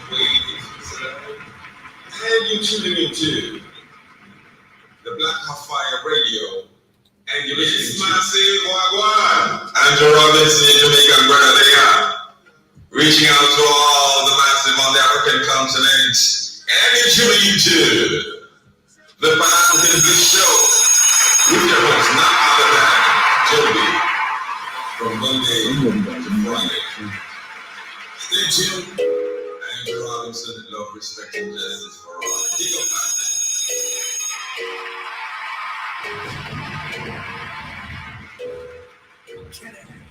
And you're tuning into the Black Fire Radio. And you're listening to Massive Wagwan. Andrew Robinson, your Jamaican brother, they are reaching out to all the massive on the African continent. And you're tuning into the Pan-African Bliss Show with your host, none other than Joby, from Monday to Friday. Stay tuned. Andrew Robinson, love, respect, and justice for all. Keep up, man.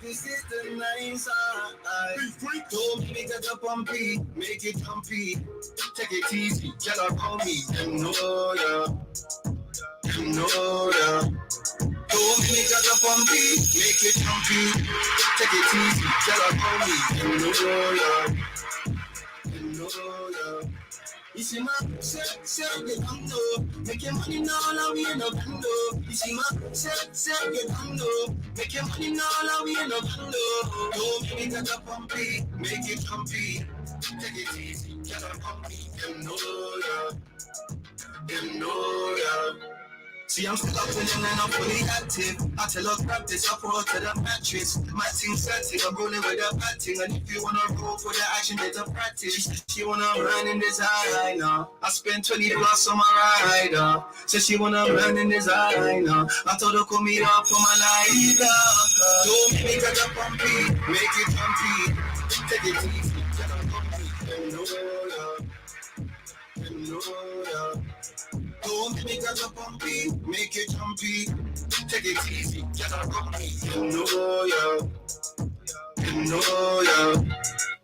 This is the nice eye. Don't make it a pumpy, make it jumpy. Take it easy, get up on me. Them know ya. Don't make it a pumpy, make it jumpy. Take it easy, get up on me. Them know ya. You see my set, you don't know. Make your money now, now we in a bando. You see my set, you don't know. Make your money now, now we in a bando. Don't make it a pumpy, make it jumpy. Take it easy, get a pumpy. Them know ya. See, I'm still up and I'm fully active. I tell her practice, I pour to the mattress. My team setting, I'm rolling with the batting. And if you wanna roll for the action, it's a practice. She wanna run in this high now. I spent 20 plus on my rider. Said she wanna run in this high now. I told her call me up for my life. Don't make it a pumpy, make it jumpy. Take it easy, get a pumpy. Them know ya. Don't make it a pumpy, make it jumpy. Take it easy, get a pumpy. You know ya.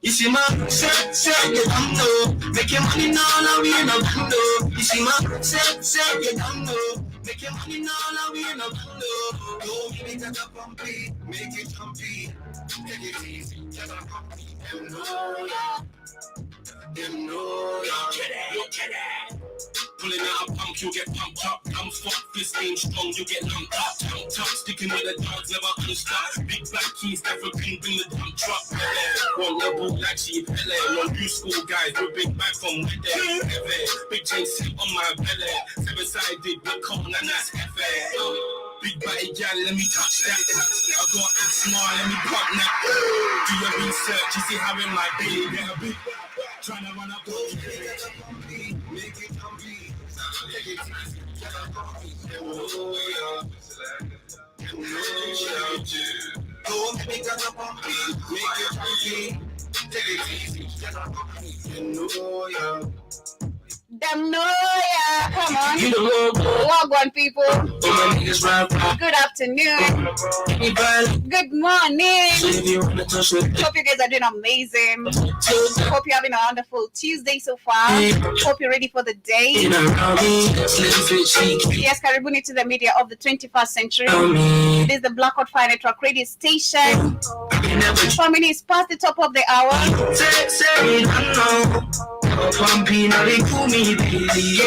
You see my set, you don't know. Make your money now, now we in a bando. You see my set, you don't know. Make your money now, now we in a bando. Don't make it a pumpy, make it jumpy. Take it easy, get a pumpy. You know ya. Look at that. Pulling out a pump, you get pumped up. I'm fucked, this ain't strong, you get lumped up. Pumped up, sticking with the dogs, never unstuck. Big black keys, African, bring the dump truck. One level like she Pele. One new school guys with big bag from where they big chain sit on my belly. Seven-sided with corn and that's heavy. Big body gal, let me touch that. I got that small, let me pop that. Do your research, you see how it might be. Yeah, big trying to run up, make it jumpy. Take it easy, get a pumpy. Don't make it a pumpy, make it jumpy. Take it easy, get a pumpy. Them know ya. Come on. Wagwan people. Good afternoon. Good morning. Hope you guys are doing amazing. Hope you're having a wonderful Tuesday so far. Hope you're ready for the day. Yes, karibuni to the media of the 21st century. This is the Blackout Fire Network radio station. 4 minutes past the top of the hour.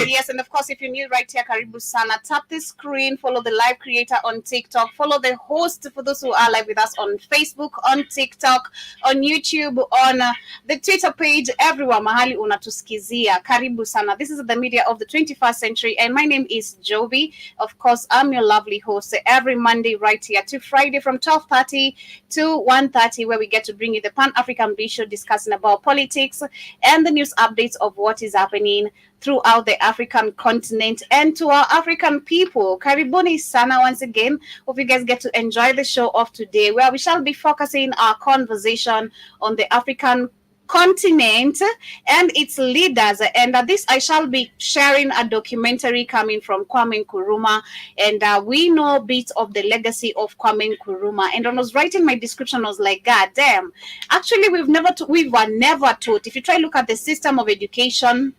Yes, and of course, if you're new right here, karibu sana. Tap the screen, follow the live creator on TikTok, follow the host for those who are live with us on Facebook, on TikTok, on YouTube, on the Twitter page, everywhere mahali unatuskizia. Karibu sana. This is the media of the 21st century, and my name is Joby. Of course, I'm your lovely host every Monday right here to Friday from 12:30 to 1:30, where we get to bring you the Pan-African Bliss Show discussing about politics and the news updates of what is happening throughout the African continent and to our African people. Karibuni sana once again. Hope you guys get to enjoy the show of today, where we shall be focusing our conversation on the African continent and its leaders. And this, I shall be sharing a documentary coming from Kwame Nkrumah, and we know bits of the legacy of Kwame Nkrumah. And when I was writing my description, I was like, God damn, actually we were never taught. If you try to look at the system of education,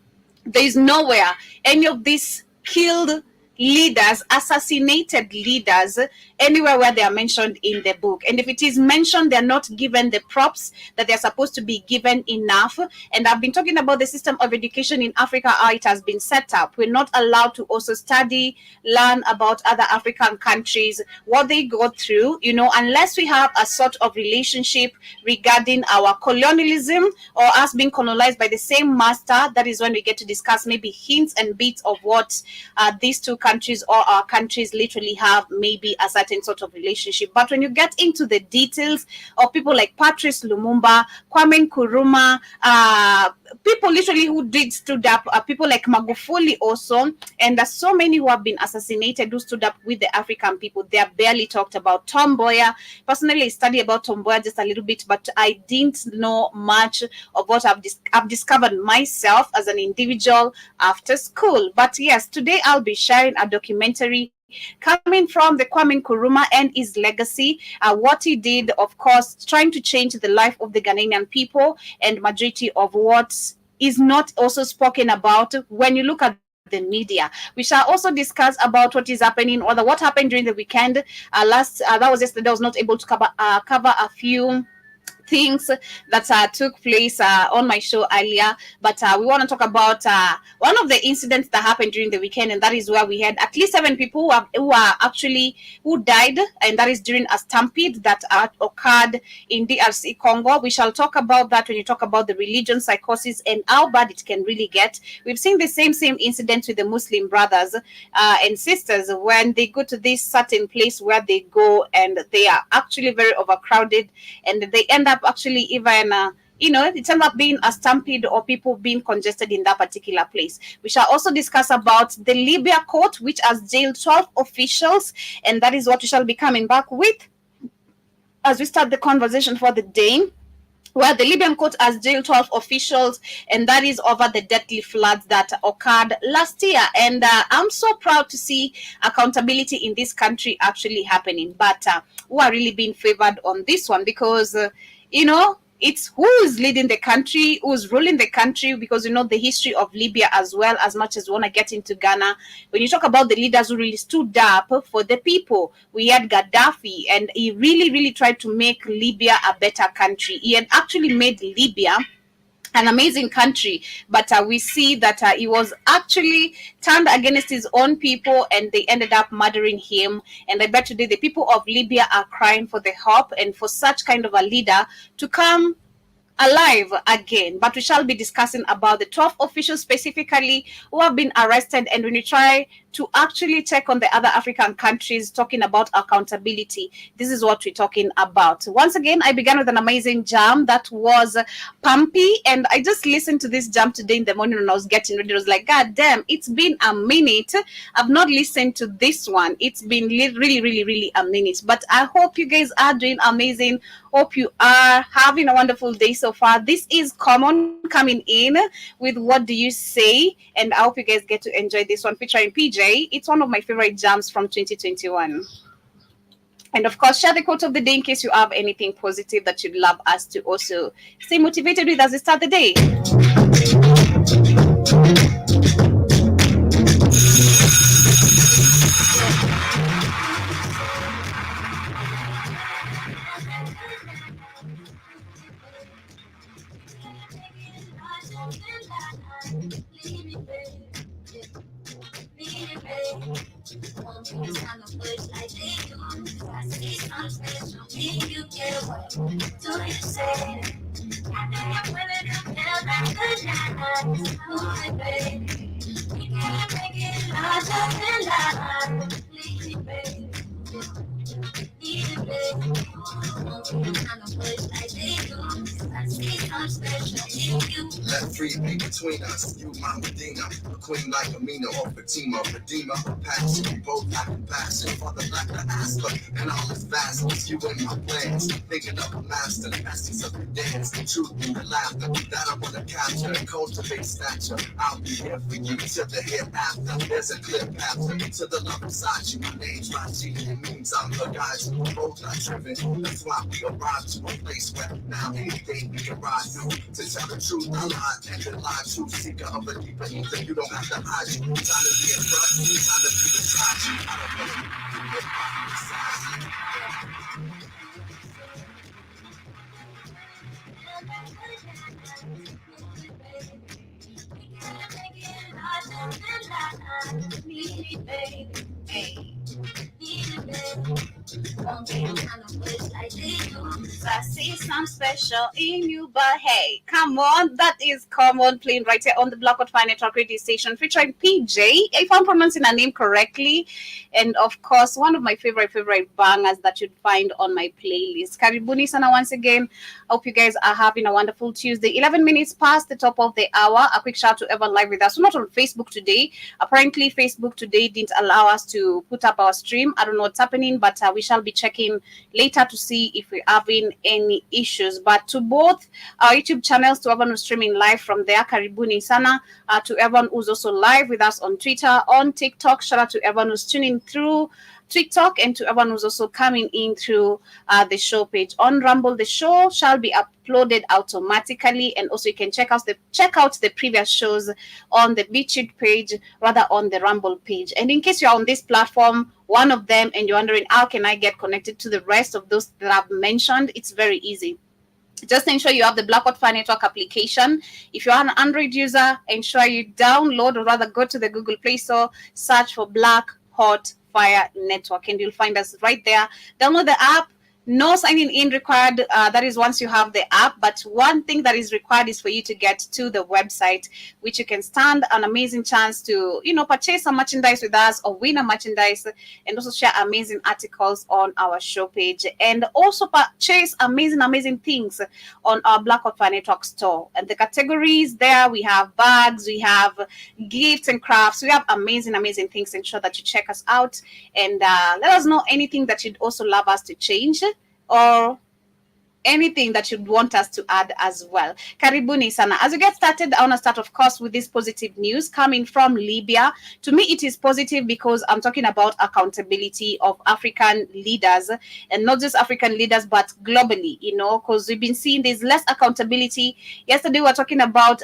there is nowhere any of these killed leaders, assassinated leaders, anywhere where they are mentioned in the book. And if it is mentioned, they're not given the props that they're supposed to be given enough. And I've been talking about the system of education in Africa, how it has been set up. We're not allowed to also study, learn about other African countries, what they go through, unless we have a sort of relationship regarding our colonialism or us being colonized by the same master. That is when we get to discuss maybe hints and bits of what these two countries or our countries literally have maybe a certain sort of relationship. But when you get into the details of people like Patrice Lumumba, Kwame Nkrumah, people literally who did stood up, people like Magufuli also, and there's so many who have been assassinated who stood up with the African people. They are barely talked about. Tom Mboya, personally, I studied about Tom Mboya just a little bit, but I didn't know much of what I've discovered myself as an individual after school. But yes, today I'll be sharing a documentary coming from the Kwame Nkrumah and his legacy, what he did, of course, trying to change the life of the Ghanaian people, and majority of what is not also spoken about when you look at the media. We shall also discuss about what is happening, or what happened during the weekend. That was yesterday. I was not able to cover a few things that took place on my show earlier, but we want to talk about one of the incidents that happened during the weekend, and that is where we had at least 7 people who died, and that is during a stampede that occurred in DRC Congo. We shall talk about that when you talk about the religion psychosis and how bad it can really get. We've seen the same incidents with the Muslim brothers and sisters when they go to this certain place where they go, and they are actually very overcrowded, and they end up actually even it ends up being a stampede or people being congested in that particular place. We shall also discuss about the Libya court, which has jailed 12 officials, and that is what we shall be coming back with as we start the conversation for the day, where the Libyan court has jailed 12 officials, and that is over the deadly floods that occurred last year. And I'm so proud to see accountability in this country actually happening. But who are really being favored on this one? Because, it's who is leading the country, who's ruling the country, because the history of Libya as well, as much as we want to get into Ghana. When you talk about the leaders who really stood up for the people, we had Gaddafi, and he really, really tried to make Libya a better country. He had actually made Libya an amazing country, but we see that he was actually turned against his own people, and they ended up murdering him. And I bet today the people of Libya are crying for the hope and for such kind of a leader to come alive again. But we shall be discussing about the 12 officials specifically who have been arrested, and when you try to actually check on the other African countries, talking about accountability, this is what we're talking about. Once again, I began with an amazing jam that was Pumpy, and I just listened to this jam today in the morning when I was getting ready. I was like, God damn, it's been a minute. I've not listened to this one. It's been really, really, really a minute. But I hope you guys are doing amazing. Hope you are having a wonderful day so far. This is Common coming in with What Do You Say? And I hope you guys get to enjoy this one featuring PJ. It's one of my favorite jams from 2021. And of course, share the quote of the day in case you have anything positive that you'd love us to also stay motivated with as we start the day. Let free be between us, you my Medina, a queen like Amina or Fatima, Redeemer, passion, we both have compassion for the black diaspora, and all is vast, it's you and my plans, thinking of a master, essence of the dance, the truth and the laughter, that I wanna capture, cultivate stature, I'll be here for you till the hereafter, there's a clear path to the love inside you, my name's Rashi, it means I'm the guys who both are driven, that's why we arrived to a place where now any day we can ride through. To tell the truth, I lie and the lie truth. Seeker of a deeper ether, you don't have to hide you. Time to be in front, time to be beside you. I don't want to be beside you. I see some special in you, but hey, come on, that is common playing right here on the Blackwood Fine Network radio station featuring PJ, if I'm pronouncing her name correctly, and of course, one of my favorite bangers that you'd find on my playlist. Karibuni sana once again. I hope you guys are having a wonderful Tuesday. 11 minutes past the top of the hour. A quick shout out to everyone live with us. We're not on Facebook today. Apparently, Facebook today didn't allow us to put up our stream. I don't know what's happening, but we shall be checking later to see if we're having any issues. But to both our YouTube channels, to everyone who's streaming live from there, Karibuni sana. To everyone who's also live with us on Twitter, on TikTok, shout out to everyone who's tuning through TikTok, and to everyone who's also coming in through the show page on Rumble. The show shall be uploaded automatically, and also you can check out the previous shows on the BitChute page, rather on the Rumble page. And in case you're on this platform, one of them, and you're wondering how can I get connected to the rest of those that I've mentioned, it's very easy. Just ensure you have the Blackwood Fire Network application. If you're an Android user, ensure you download, or rather go to the Google Play Store, search for Black Hot Fire Network, and you'll find us right there. Download the app. No signing in required. That is once you have the app. But one thing that is required is for you to get to the website, which you can stand an amazing chance to, purchase some merchandise with us or win a merchandise, and also share amazing articles on our show page, and also purchase amazing things on our Black Hot Fire Network store. And the categories there, we have bags, we have gifts and crafts, we have amazing things. Ensure that you check us out and let us know anything that you'd also love us to change, or anything that you'd want us to add as well. Karibuni sana. As we get started, I want to start, of course, with this positive news coming from Libya. To me, it is positive because I'm talking about accountability of African leaders, and not just African leaders, but globally, because we've been seeing there's less accountability. Yesterday, we were talking about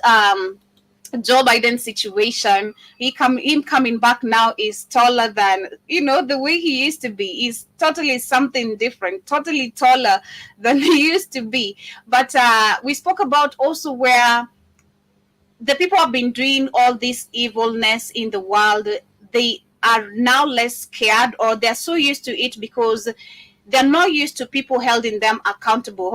Joe Biden's situation. Him coming back now is taller than the way he used to be. He's totally something different, totally taller than he used to be. But we spoke about also where the people have been doing all this evilness in the world. They are now less scared, or they're so used to it because they're not used to people holding them accountable.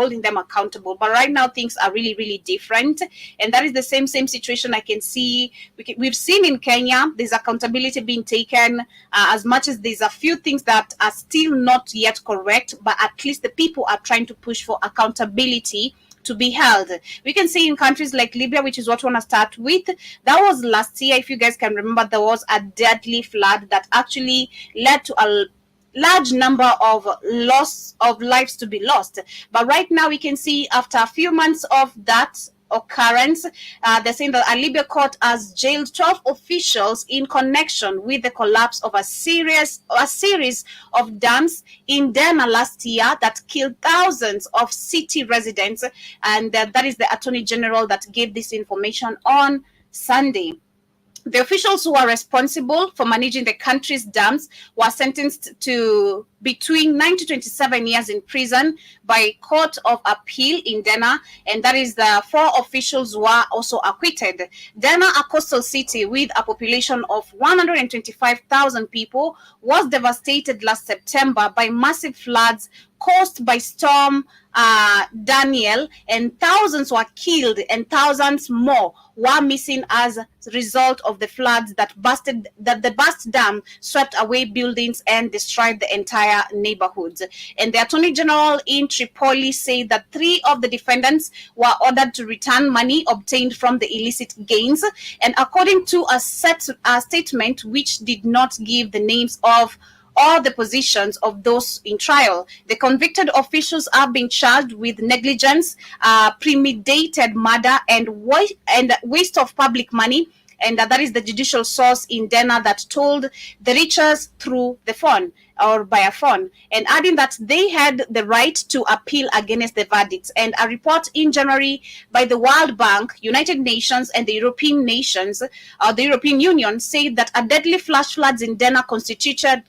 But right now things are really different, and that is the same situation I can see. We've seen in Kenya, there's accountability being taken, as much as there's a few things that are still not yet correct, but at least the people are trying to push for accountability to be held. We can see in countries like Libya, which is what we want to start with. That was last year, if you guys can remember. There was a deadly flood that actually led to a large number of loss of lives to be lost. But right now we can see, after a few months of that occurrence, they're saying that a Libya court has jailed 12 officials in connection with the collapse of a series of dams in Derna last year that killed thousands of city residents. And that is the Attorney General that gave this information on Sunday. The officials who are responsible for managing the country's dams were sentenced to between 9 to 27 years in prison by Court of Appeal in Derna, and that is the 4 officials who are also acquitted. Derna, a coastal city with a population of 125,000 people, was devastated last September by massive floods caused by Storm Daniel, and thousands were killed and thousands more were missing as a result of the floods that the burst dam swept away buildings and destroyed the entire neighborhoods. And the Attorney General in Tripoli said that 3 of the defendants were ordered to return money obtained from the illicit gains. And according to a statement which did not give the names of all the positions of those in trial, the convicted officials are being charged with negligence, premeditated murder, and waste of public money and that is the judicial source in Dena that told the Richards through the phone or by a phone, and adding that they had the right to appeal against the verdicts. And a report in January by the World Bank, United Nations, and the European nations, the European Union, said that a deadly flash floods in Dena constituted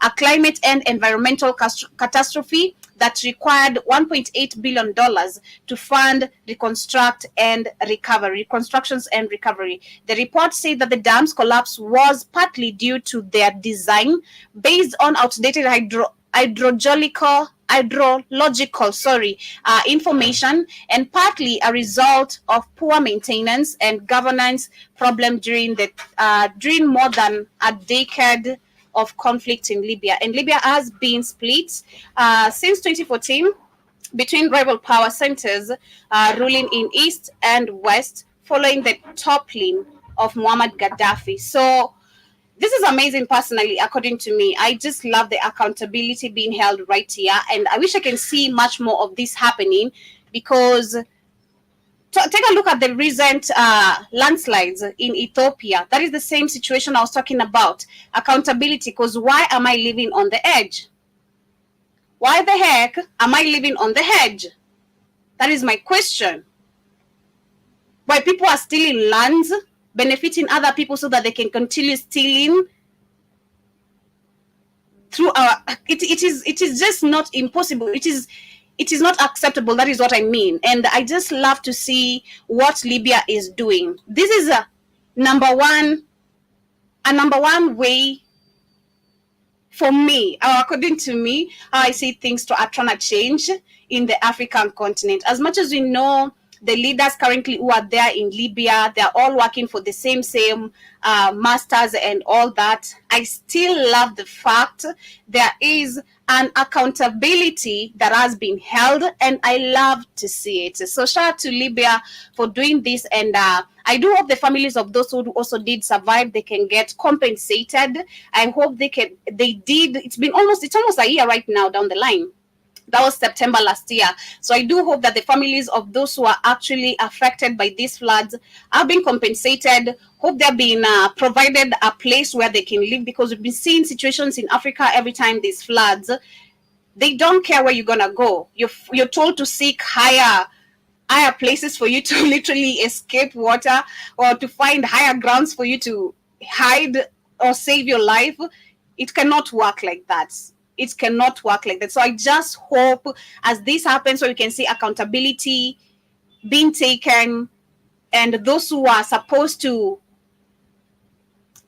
a climate and environmental catastrophe that required $1.8 billion to fund reconstructions and recovery. The report said that the dam's collapse was partly due to their design based on outdated hydrological information, and partly a result of poor maintenance and governance problem during more than a decade of conflict in Libya. And Libya has been split since 2014 between rival power centers ruling in East and West following the toppling of Muammar Gaddafi. So this is amazing personally, according to me. I just love the accountability being held right here. And I wish I can see much more of this happening, because take a look at the recent landslides in Ethiopia. That is the same situation I was talking about. Accountability, because why am I living on the edge? Why the heck am I living on the edge? That is my question. Why people are stealing lands, benefiting other people so that they can continue stealing through our... It is just not impossible. It is not acceptable. That is what I mean. And I just love to see what Libya is doing. This is a number one way for me, or according to me, how I see things are trying to change in the African continent. As much as we know, the leaders currently who are there in Libya, they're all working for the same masters and all that. I still love the fact there is an accountability that has been held, and I love to see it. So shout out to Libya for doing this, and I do hope the families of those who also did survive, they can get compensated. I hope they did. It's almost a year right now down the line. That was September last year. So I do hope that the families of those who are actually affected by these floods are being compensated. Hope they're being provided a place where they can live, because we've been seeing situations in Africa every time these floods. They don't care where you're gonna go. You're told to seek higher places for you to literally escape water, or to find higher grounds for you to hide or save your life. It cannot work like that. It cannot work like that. So I just hope as this happens, so we can see accountability being taken, and those who are supposed to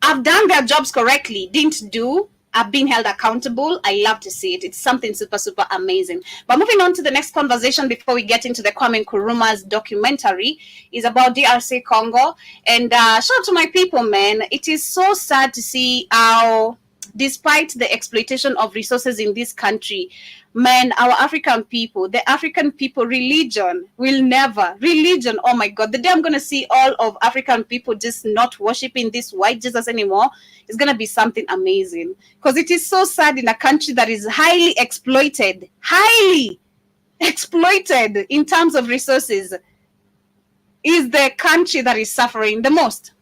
have done their jobs correctly didn't do, are being held accountable. I love to see it. It's something super, super amazing. But moving on to the next conversation before we get into the Kwame Nkrumah's documentary is about DRC Congo. And shout out to my people, man. It is so sad to see how, despite the exploitation of resources in this country, man, our African people, the African people, religion, oh my God, the day I'm going to see all of African people just not worshiping this white Jesus anymore, is going to be something amazing. Because it is so sad in a country that is highly exploited in terms of resources, is the country that is suffering the most.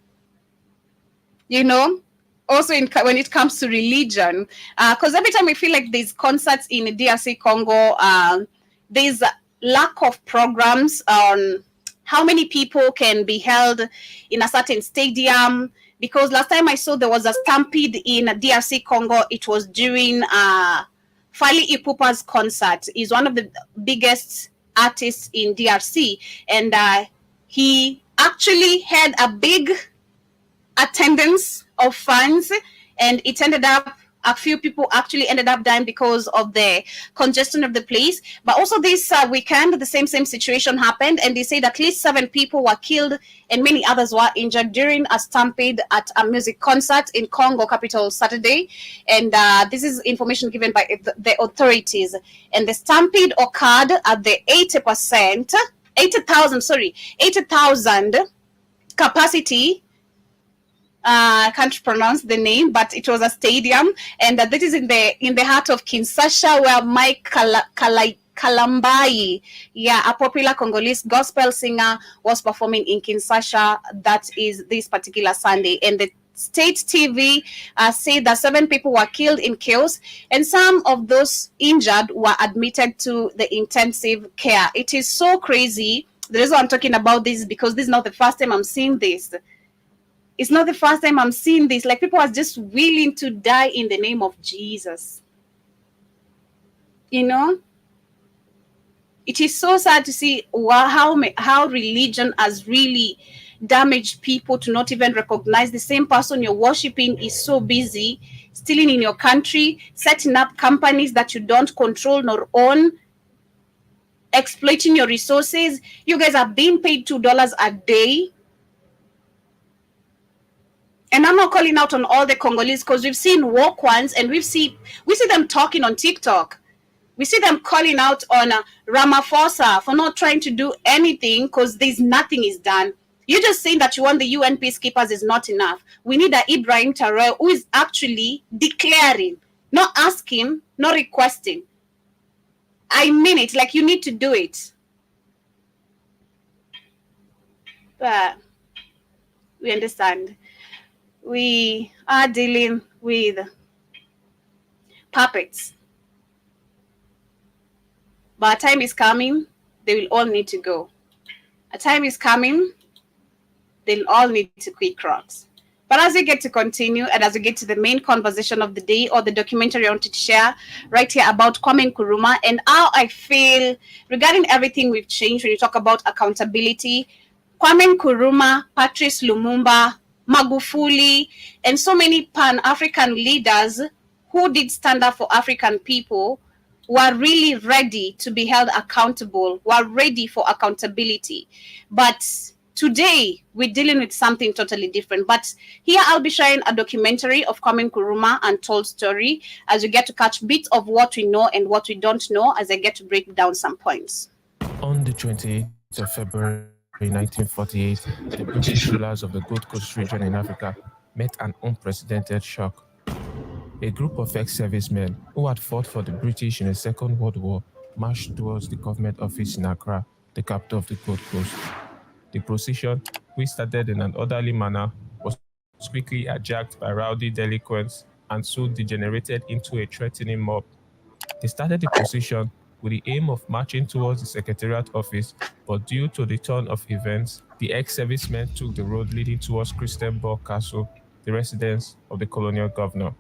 You know? Also, when it comes to religion, because every time I feel like there's concerts in DRC Congo, there's a lack of programs on how many people can be held in a certain stadium. Because last time I saw there was a stampede in DRC Congo, it was during Fally Ipupa's concert. He's one of the biggest artists in DRC, and he actually had a big attendance of fans, and it ended up a few people actually ended up dying because of the congestion of the place. But also this weekend, the same situation happened, and they said at least 7 people were killed and many others were injured during a stampede at a music concert in Congo capital Saturday. And this is information given by the authorities. And the stampede occurred at the 80,000 capacity. I can't pronounce the name, but it was a stadium, and that is in the heart of Kinshasa, where Mike Kalambai. Yeah, a popular Congolese gospel singer was performing in Kinshasa. That is this particular Sunday. And the state TV said that 7 people were killed in chaos, and some of those injured were admitted to the intensive care. It is so crazy. The reason I'm talking about this is because this is not the first time I'm seeing this. It's not the first time I'm seeing this. Like, people are just willing to die in the name of Jesus. You know? It is so sad to see how religion has really damaged people to not even recognize the same person you're worshiping is so busy stealing in your country, setting up companies that you don't control nor own, exploiting your resources. You guys are being paid $2 a day. And I'm not calling out on all the Congolese because we've seen walk ones and we see them talking on TikTok. We see them calling out on Ramaphosa for not trying to do anything because there's nothing is done. You're just saying that you want the UN peacekeepers is not enough. We need a Ibrahim Traoré who is actually declaring, not asking, not requesting. I mean it, like, you need to do it. But we understand. We are dealing with puppets. But a time is coming, they will all need to go. A time is coming, they'll all need to quit Crocs. But as we get to continue and as we get to the main conversation of the day or the documentary I wanted to share right here about Kwame Nkrumah and how I feel regarding everything we've changed when you talk about accountability, Kwame Nkrumah, Patrice Lumumba, Magufuli, and so many Pan-African leaders who did stand up for African people were really ready to be held accountable, were ready for accountability. But today, we're dealing with something totally different. But here I'll be sharing a documentary of Kwame Nkrumah Untold Story as we get to catch bits of what we know and what we don't know as I get to break down some points. On the 28th of February 1948, the British rulers of the Gold Coast region in Africa met an unprecedented shock. A group of ex-servicemen who had fought for the British in the Second World War marched towards the government office in Accra, the capital of the Gold Coast. The procession, which started in an orderly manner, was quickly hijacked by rowdy delinquents and soon degenerated into a threatening mob. They started the procession with the aim of marching towards the Secretariat office, but due to the turn of events, the ex-servicemen took the road leading towards Christiansborg Castle, the residence of the colonial governor.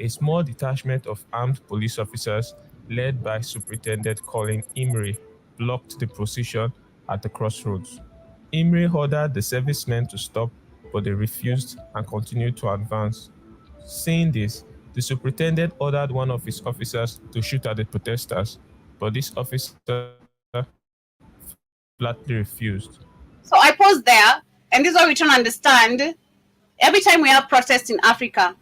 A small detachment of armed police officers, led by Superintendent Colin Imrie, blocked the procession at the crossroads. Imrie ordered the servicemen to stop, but they refused and continued to advance. Seeing this, the superintendent ordered one of his officers to shoot at the protesters, but this officer flatly refused. So I pause there, and this is what we're trying to understand. Every time we have protests in Africa,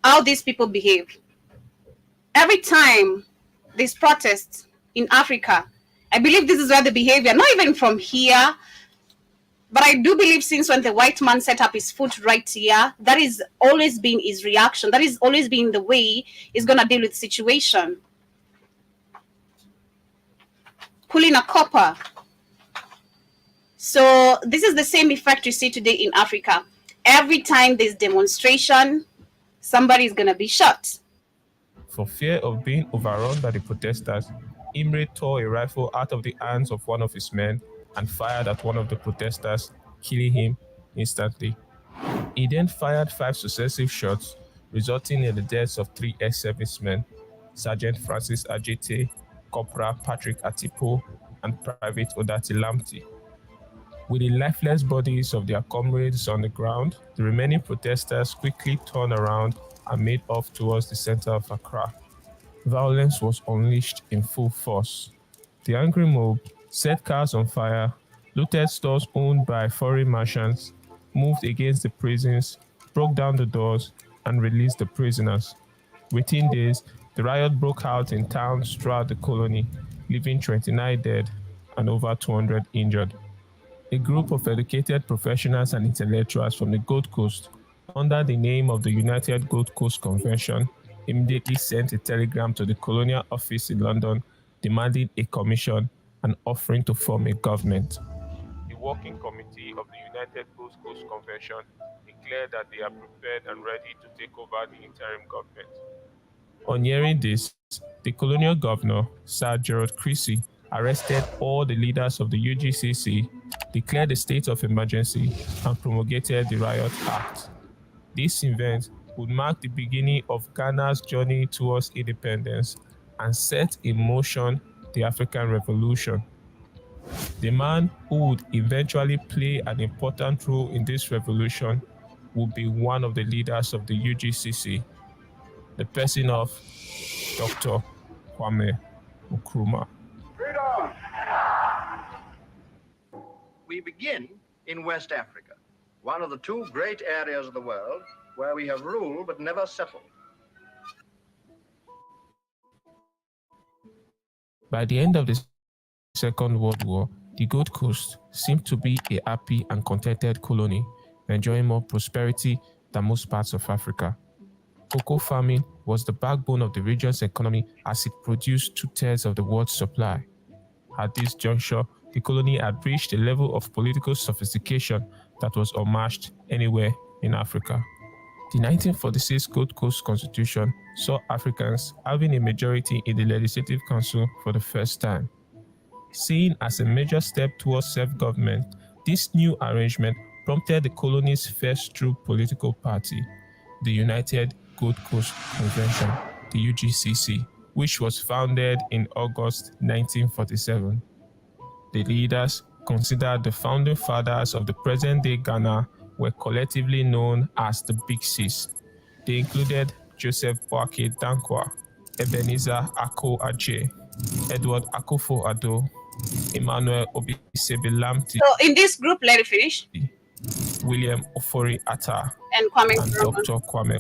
how these people behave. Every time there's protests in Africa, I believe this is where the behavior, not even from here, but I do believe since when the white man set up his foot right here, that is always been his reaction. That is always been the way he's going to deal with the situation. Pulling a copper. So this is the same effect you see today in Africa. Every time there's demonstration, somebody is going to be shot. For fear of being overrun by the protesters, Imre tore a rifle out of the hands of one of his men and fired at one of the protesters, killing him instantly. He then fired 5 successive shots, resulting in the deaths of 3 ex-servicemen, Sergeant Francis Ajete, Corporal Patrick Atipo, and Private Odati Lamti. With the lifeless bodies of their comrades on the ground, the remaining protesters quickly turned around and made off towards the center of Accra. Violence was unleashed in full force. The angry mob set cars on fire, looted stores owned by foreign merchants, moved against the prisons, broke down the doors, and released the prisoners. Within days, the riot broke out in towns throughout the colony, leaving 29 dead and over 200 injured. A group of educated professionals and intellectuals from the Gold Coast, under the name of the United Gold Coast Convention, immediately sent a telegram to the colonial office in London demanding a commission and offering to form a government. The Working Committee of the United Gold Coast Convention declared that they are prepared and ready to take over the interim government. On hearing this, the colonial governor, Sir Gerald Creasy, arrested all the leaders of the UGCC, declared a state of emergency, and promulgated the Riot Act. This event would mark the beginning of Ghana's journey towards independence and set in motion the African Revolution. The man who would eventually play an important role in this revolution would be one of the leaders of the UGCC, the person of Dr. Kwame Nkrumah. Freedom! We begin in West Africa, one of the two great areas of the world where we have ruled but never settled. By the end of the Second World War, the Gold Coast seemed to be a happy and contented colony, enjoying more prosperity than most parts of Africa. Cocoa farming was the backbone of the region's economy as it produced 2/3 of the world's supply. At this juncture, the colony had reached a level of political sophistication that was unmatched anywhere in Africa. The 1946 Gold Coast Constitution saw Africans having a majority in the Legislative Council for the first time. Seen as a major step towards self-government, this new arrangement prompted the colony's first true political party, the United Gold Coast Convention, the UGCC, which was founded in August 1947. The leaders, considered the founding fathers of the present-day Ghana, were collectively known as the Big Six. They included Joseph Boakai Dankwa, Ebenezer Akol Adjei, Edward Akufo-Addo, Emmanuel Obisebi Lamti. So in this group, let it finish. William Ofori Atta And Kwame and Nkrumah. Dr. Kwame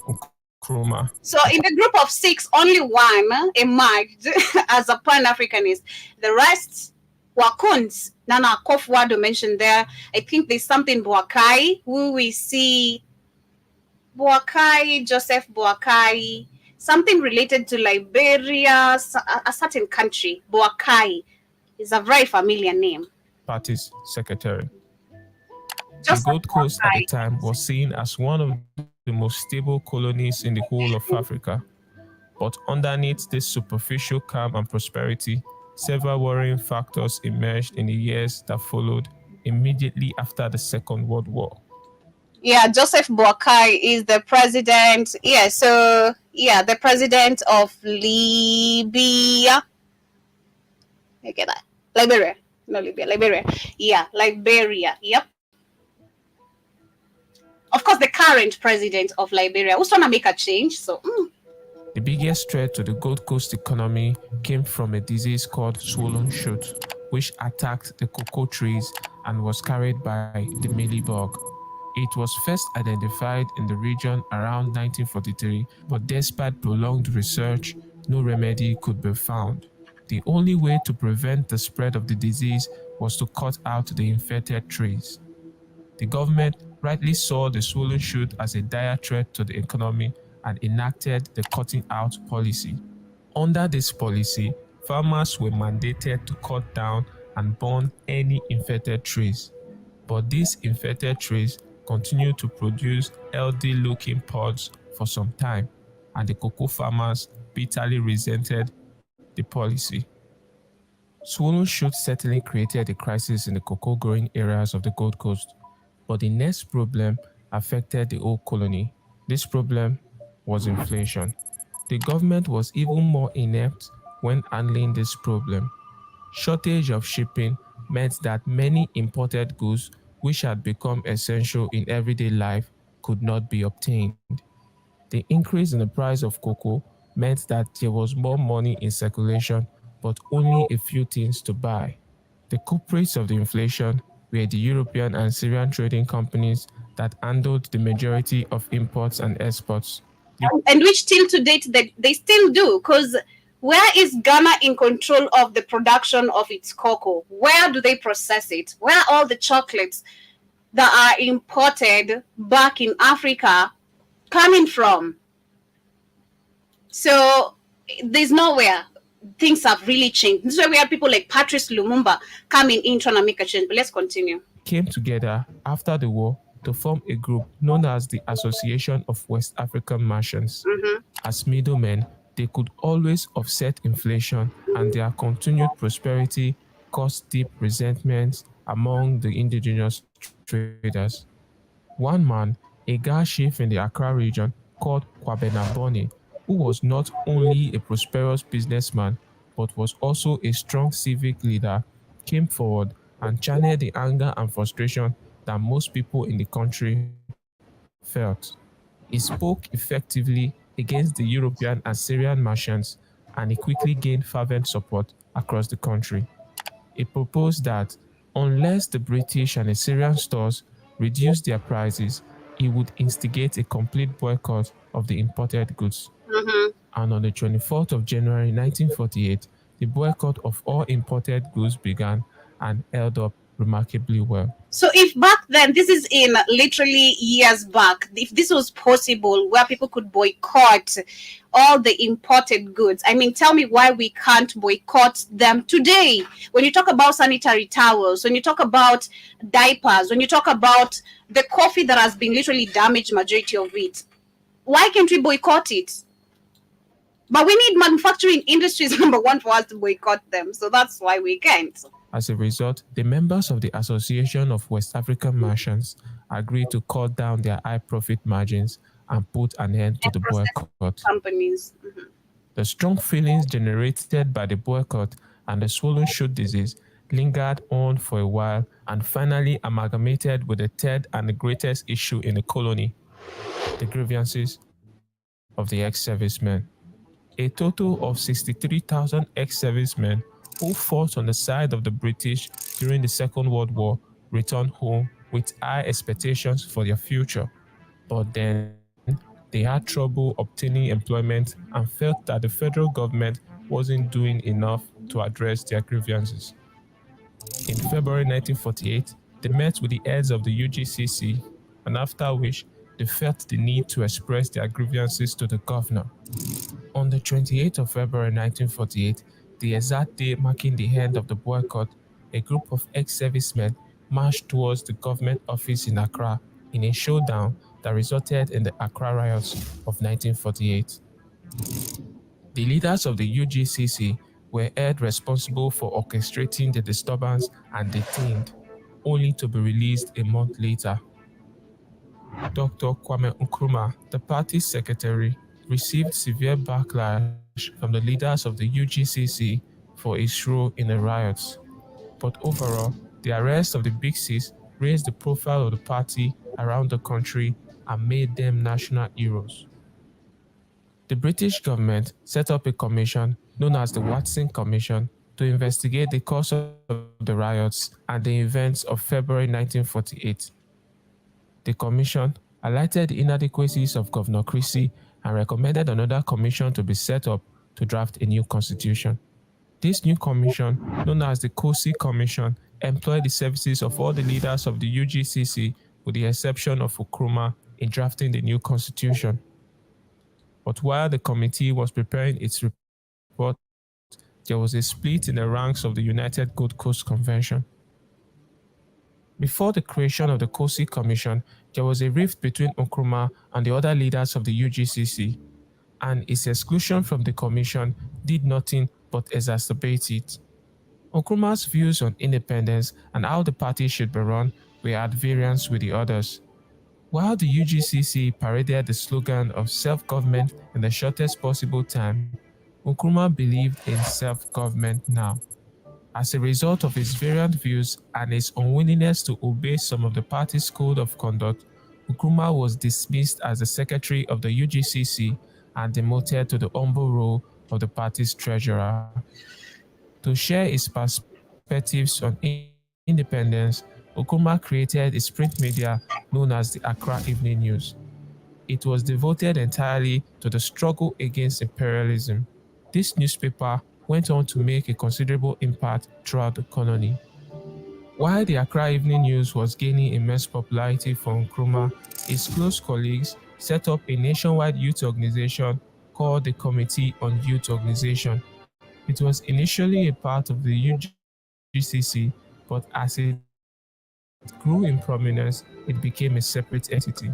Nkrumah. So in the group of 6, only one emerged as a Pan-Africanist. The rest were Coons. Nana Akufo-Addo mentioned there. I think there's something Boakai, who we see Boakai, Joseph Boakai, something related to Liberia, a certain country. Boakai is a very familiar name. Party's secretary. Just the Gold Coast at the time was seen as one of the most stable colonies in the whole of Africa. But underneath this superficial calm and prosperity, several worrying factors emerged in the years that followed immediately after the Second World War. Yeah, Joseph Boakai is the president. Yeah, so the president of Libya. Okay, that Liberia, no Libya, Liberia. Yeah, Liberia. Yep. Of course, the current president of Liberia who's trying to make a change. So. The biggest threat to the Gold Coast economy came from a disease called swollen shoot, which attacked the cocoa trees and was carried by the mealybug. It was first identified in the region around 1943, but despite prolonged research, no remedy could be found. The only way to prevent the spread of the disease was to cut out the infected trees. The government rightly saw the swollen shoot as a dire threat to the economy and enacted the cutting out policy. Under this policy, farmers were mandated to cut down and burn any infected trees. But these infected trees continued to produce healthy-looking pods for some time, and the cocoa farmers bitterly resented the policy. Swollen shoot certainly created a crisis in the cocoa-growing areas of the Gold Coast, but the next problem affected the whole colony. This problem was inflation. The government was even more inept when handling this problem. Shortage of shipping meant that many imported goods which had become essential in everyday life could not be obtained. The increase in the price of cocoa meant that there was more money in circulation, but only a few things to buy. The culprits of the inflation were the European and Syrian trading companies that handled the majority of imports and exports. And which till to date they still do, because where is Ghana in control of the production of its cocoa? Where do they process it? Where are all the chocolates that are imported back in Africa coming from? So there's nowhere things have really changed. This is why we had people like Patrice Lumumba coming in trying to make a change. But let's continue. Came together after the war to form a group known as the Association of West African Merchants. As middlemen, they could always offset inflation, and their continued prosperity caused deep resentment among the indigenous traders. One man, a Ga chief in the Accra region called kwame, who was not only a prosperous businessman but was also a strong civic leader, came forward and channeled the anger and frustration that most people in the country felt. He spoke effectively against the European and Syrian merchants, and he quickly gained fervent support across the country. He proposed that unless the British and Assyrian stores reduced their prices, he would instigate a complete boycott of the imported goods. And on the 24th of January 1948, the boycott of all imported goods began and held up remarkably well. So if back then, this is in literally years back, if this was possible where people could boycott all the imported goods, I mean, tell me why we can't boycott them today. When you talk about sanitary towels, when you talk about diapers, when you talk about the coffee that has been literally damaged, majority of it, why can't we boycott it? But we need manufacturing industries, number one, for us to boycott them. So that's why we can't. As a result, the members of the Association of West African Merchants agreed to cut down their high profit margins and put an end to the boycott. Companies. The strong feelings generated by the boycott and the swollen shoot disease lingered on for a while and finally amalgamated with the third and the greatest issue in the colony, the grievances of the ex-servicemen. A total of 63,000 ex-servicemen who fought on the side of the British during the Second World War returned home with high expectations for their future. But then, they had trouble obtaining employment and felt that the federal government wasn't doing enough to address their grievances. In February 1948, they met with the heads of the UGCC, and after which they felt the need to express their grievances to the governor. On the 28th of February 1948, the exact day marking the end of the boycott, a group of ex-servicemen marched towards the government office in Accra in a showdown that resulted in the Accra riots of 1948. The leaders of the UGCC were held responsible for orchestrating the disturbance and detained, only to be released a month later. Dr. Kwame Nkrumah, the party's secretary, received severe backlash from the leaders of the UGCC for his role in the riots. But overall, the arrest of the Big Sis raised the profile of the party around the country and made them national heroes. The British government set up a commission known as the Watson Commission to investigate the cause of the riots and the events of February 1948. The commission highlighted the inadequacies of Governor Christie and recommended another commission to be set up to draft a new constitution. This new commission, known as the Coons Commission, employed the services of all the leaders of the UGCC with the exception of Nkrumah in drafting the new constitution. But while the committee was preparing its report, there was a split in the ranks of the United Gold Coast Convention. Before the creation of the Coons Commission, there was a rift between Nkrumah and the other leaders of the UGCC, and its exclusion from the commission did nothing but exacerbate it. Nkrumah's views on independence and how the party should be run were at variance with the others. While the UGCC paraded the slogan of self-government in the shortest possible time, Nkrumah believed in self-government now. As a result of his variant views and his unwillingness to obey some of the party's code of conduct, Nkrumah was dismissed as the secretary of the UGCC and demoted to the humble role of the party's treasurer. To share his perspectives on independence, Nkrumah created a print media known as the Accra Evening News. It was devoted entirely to the struggle against imperialism. This newspaper went on to make a considerable impact throughout the colony. While the Accra Evening News was gaining immense popularity for Nkrumah, his close colleagues set up a nationwide youth organization called the Committee on Youth Organization. It was initially a part of the UGCC, but as it grew in prominence, it became a separate entity.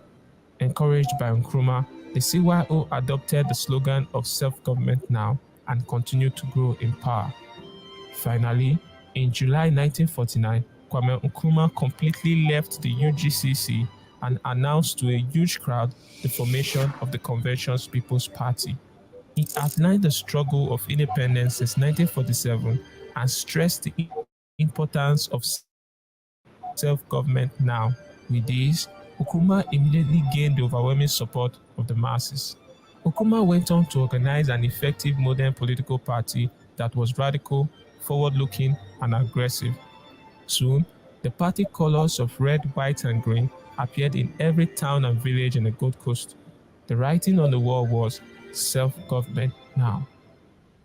Encouraged by Nkrumah, the CYO adopted the slogan of self-government now and continued to grow in power. Finally, in July 1949, Kwame Nkrumah completely left the UGCC and announced to a huge crowd the formation of the Convention's People's Party. He outlined the struggle of independence since 1947 and stressed the importance of self-government now. With this, Nkrumah immediately gained the overwhelming support of the masses. Nkrumah went on to organize an effective modern political party that was radical, forward-looking, and aggressive. Soon, the party colors of red, white, and green appeared in every town and village in the Gold Coast. The writing on the wall was self-government now.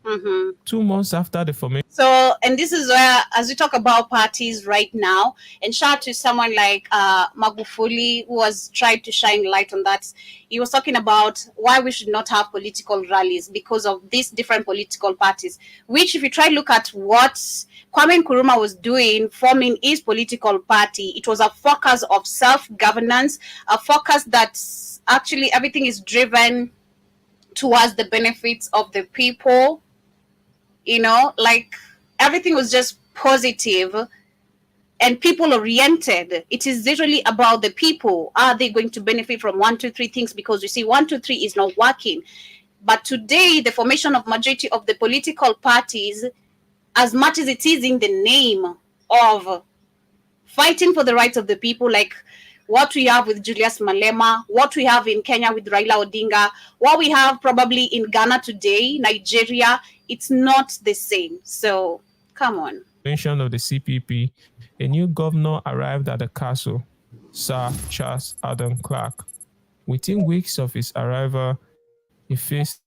Mm-hmm. 2 months after the formation. So, and this is where, as we talk about parties right now, and shout out to someone like Magufuli, who has tried to shine light on that. He was talking about why we should not have political rallies because of these different political parties, which if you try to look at what Kwame Nkrumah was doing, forming his political party, it was a focus of self-governance, a focus that actually everything is driven towards the benefits of the people. Like everything was just positive and people oriented. It is literally about the people. Are they going to benefit from 1, 2, 3 things? Because you see, 1, 2, 3 is not working. But today, the formation of majority of the political parties, as much as it is in the name of fighting for the rights of the people, like what we have with Julius Malema, what we have in Kenya with Raila Odinga, what we have probably in Ghana today, Nigeria, it's not the same. So, come on. Mention of the CPP, a new governor arrived at the castle, Sir Charles Adam Clark. Within weeks of his arrival, he faced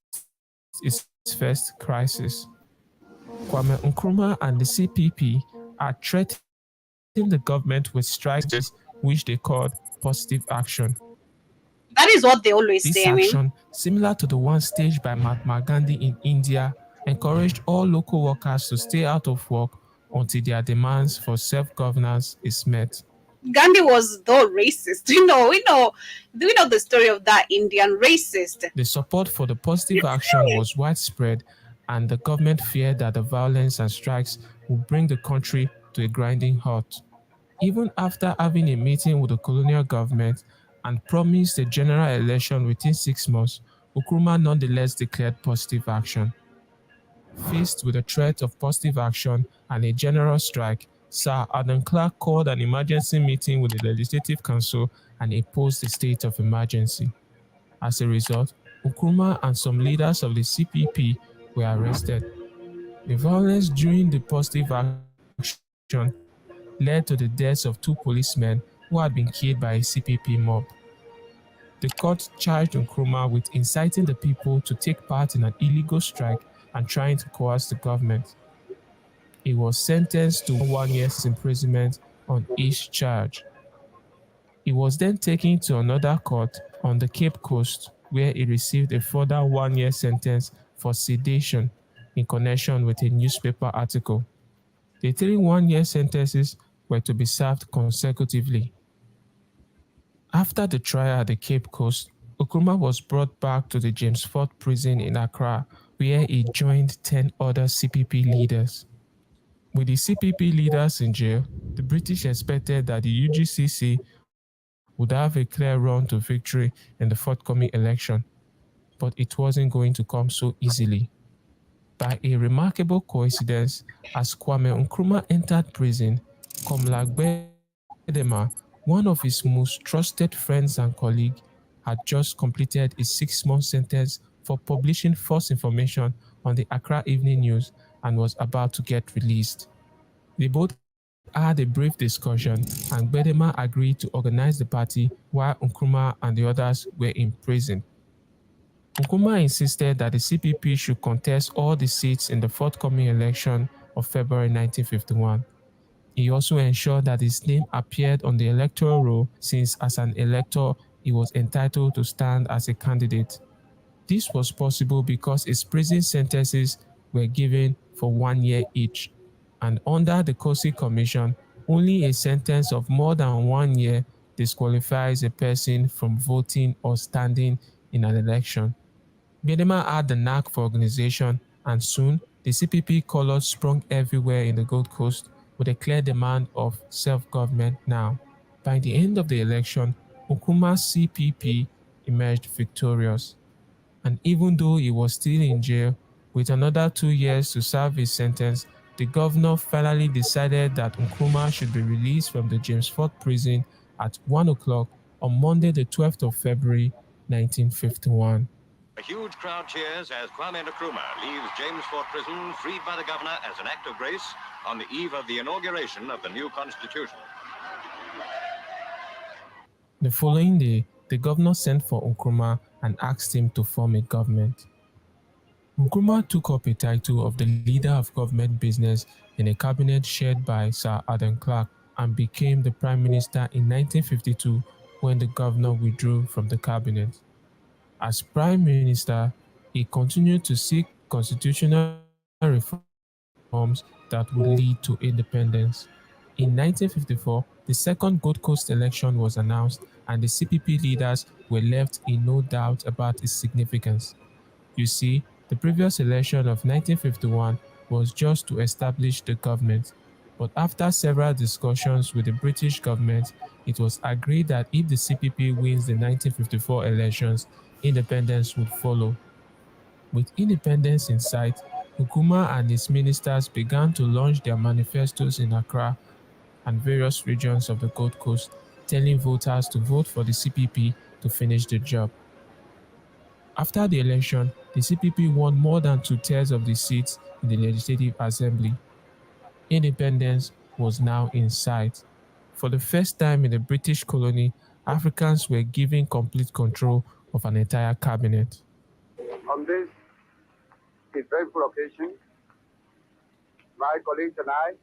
his first crisis. Kwame Nkrumah and the CPP are threatening the government with strikes, which they called positive action. That is what they always This say. action, similar to the one staged by Mahatma Gandhi in India, encouraged all local workers to stay out of work until their demands for self-governance is met. Gandhi was though racist. We know the story of that Indian racist. The support for the positive action was widespread, and the government feared that the violence and strikes would bring the country to a grinding halt. Even after having a meeting with the colonial government and promised a general election within 6 months, Nkrumah nonetheless declared positive action. Faced with the threat of positive action and a general strike, Sir Adam Clark called an emergency meeting with the Legislative Council and imposed a state of emergency. As a result, Nkrumah and some leaders of the CPP were arrested. The violence during the positive action led to the deaths of 2 policemen who had been killed by a CPP mob. The court charged Nkrumah with inciting the people to take part in an illegal strike and trying to coerce the government. He was sentenced to 1 year's imprisonment on each charge. He was then taken to another court on the Cape Coast, where he received a further 1 year sentence for sedition in connection with a newspaper article. The 3 1-year sentences were to be served consecutively. After the trial at the Cape Coast, Nkrumah was brought back to the James Ford prison in Accra, where he joined 10 other CPP leaders. With the CPP leaders in jail, the British expected that the UGCC would have a clear run to victory in the forthcoming election, but it wasn't going to come so easily. By a remarkable coincidence, as Kwame Nkrumah entered prison, Komla Gbedema, one of his most trusted friends and colleague, had just completed a 6-month sentence for publishing false information on the Accra Evening News and was about to get released. They both had a brief discussion and Gbedema agreed to organize the party while Nkrumah and the others were in prison. Nkrumah insisted that the CPP should contest all the seats in the forthcoming election of February 1951. He also ensured that his name appeared on the electoral roll since as an elector he was entitled to stand as a candidate. This was possible because its prison sentences were given for 1 year each, and under the Cossey Commission, only a sentence of more than 1 year disqualifies a person from voting or standing in an election. Biedema had the knack for organization, and soon the CPP colors sprung everywhere in the Gold Coast with a clear demand of self-government now. By the end of the election, Nkrumah's CPP emerged victorious, and even though he was still in jail with another 2 years to serve his sentence, the governor finally decided that Nkrumah should be released from the James Ford prison at 1 o'clock on Monday, the 12th of February, 1951. A huge crowd cheers as Kwame Nkrumah leaves James Fort Prison, freed by the governor as an act of grace on the eve of the inauguration of the new constitution. The following day, the governor sent for Nkrumah and asked him to form a government. Nkrumah took up a title of the leader of government business in a cabinet chaired by Sir Adam Clark and became the prime minister in 1952 when the governor withdrew from the cabinet. As prime minister, he continued to seek constitutional reforms that would lead to independence. In 1954, the second Gold Coast election was announced and the CPP leaders were left in no doubt about its significance. You see, the previous election of 1951 was just to establish the government, but after several discussions with the British government, it was agreed that if the CPP wins the 1954 elections, independence would follow. With independence in sight, Nkrumah and his ministers began to launch their manifestos in Accra and various regions of the Gold Coast, telling voters to vote for the CPP to finish the job. After the election, the CPP won more than two-thirds of the seats in the Legislative Assembly. Independence was now in sight. For the first time in the British colony, Africans were given complete control of an entire cabinet. On this eventful occasion, my colleagues and I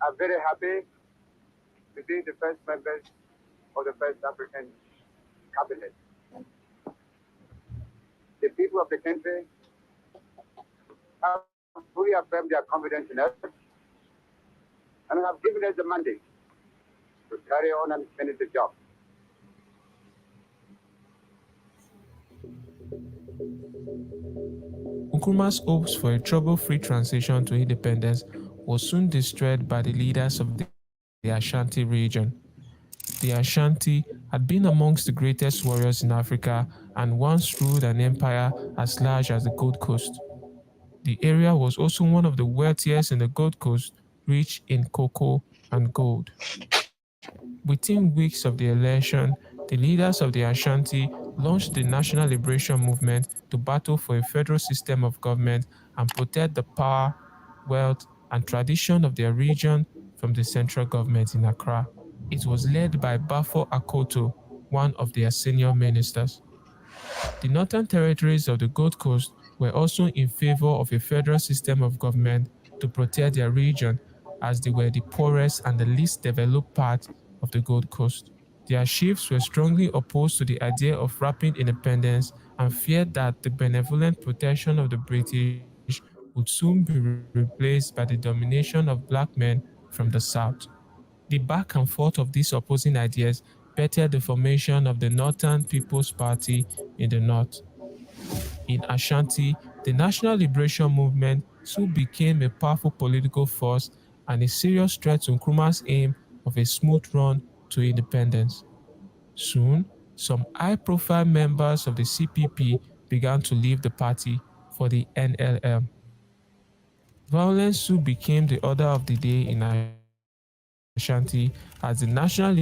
are very happy to be the first members of the first African cabinet. The people of the country have fully affirmed their confidence in us and have given us the mandate to carry on and finish the job. Nkrumah's hopes for a trouble-free transition to independence was soon destroyed by the leaders of the Ashanti region. The Ashanti had been amongst the greatest warriors in Africa and once ruled an empire as large as the Gold Coast. The area was also one of the wealthiest in the Gold Coast, rich in cocoa and gold. Within weeks of the election, the leaders of the Ashanti launched the National Liberation Movement to battle for a federal system of government and protect the power, wealth, and tradition of their region from the central government in Accra. It was led by Bafo Akoto, one of their senior ministers. The northern territories of the Gold Coast were also in favor of a federal system of government to protect their region, as they were the poorest and the least developed part of the Gold Coast. Their chiefs were strongly opposed to the idea of rapid independence and feared that the benevolent protection of the British would soon be replaced by the domination of black men from the south. The back and forth of these opposing ideas bettered the formation of the Northern People's Party in the north. In Ashanti, the National Liberation Movement soon became a powerful political force and a serious threat to Nkrumah's aim of a smooth run to independence. Soon, some high-profile members of the CPP began to leave the party for the NLM. Violence soon became the order of the day in Ashanti as the National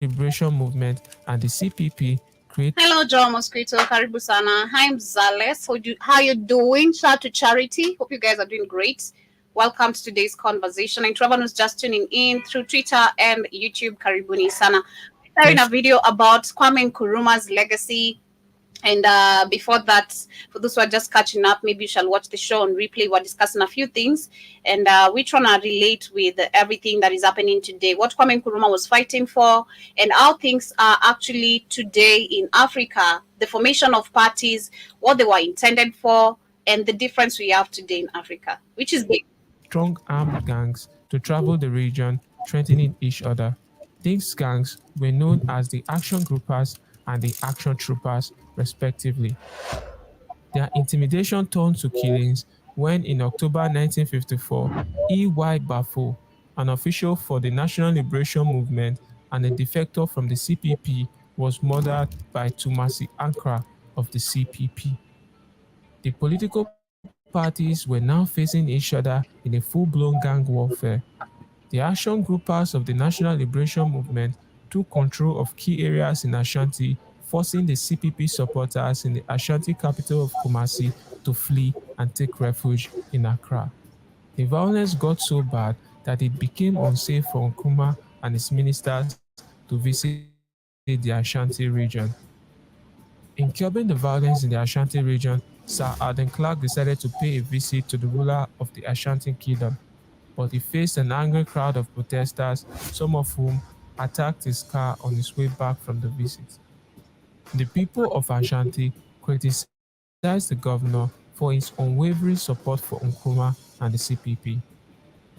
Liberation Movement and the CPP created. Hello, Joe Mosquito, Karibu Sana. I'm Zales. How you doing? Shout out to Charity. Hope you guys are doing great. Welcome to today's conversation. And Trevor who's just tuning in through Twitter and YouTube, Karibuni Sana. We're sharing a video about Kwame Nkrumah's legacy. And before that, for those who are just catching up, maybe you shall watch the show on replay. We're discussing a few things, and we're trying to relate with everything that is happening today, what Kwame Nkrumah was fighting for, and how things are actually today in Africa. the formation of parties, what they were intended for, and the difference we have today in Africa, which is big. Strong armed gangs to travel the region, threatening each other. These gangs were known as the Action Groupers and the Action Troopers, respectively. Their intimidation turned to killings when, in October 1954, E.Y. Bafo, an official for the National Liberation Movement and a defector from the CPP, was murdered by Tumasi Ankara of the CPP. The political parties were now facing each other in a full-blown gang warfare. The action groupers of the National Liberation Movement took control of key areas in Ashanti, forcing the CPP supporters in the Ashanti capital of Kumasi to flee and take refuge in Accra. The violence got so bad that it became unsafe for Nkrumah and his ministers to visit the Ashanti region. In curbing the violence in the Ashanti region, Sir Arden Clark decided to pay a visit to the ruler of the Ashanti kingdom, but he faced an angry crowd of protesters, some of whom attacked his car on his way back from the visit. The people of Ashanti criticized the governor for his unwavering support for Nkrumah and the CPP.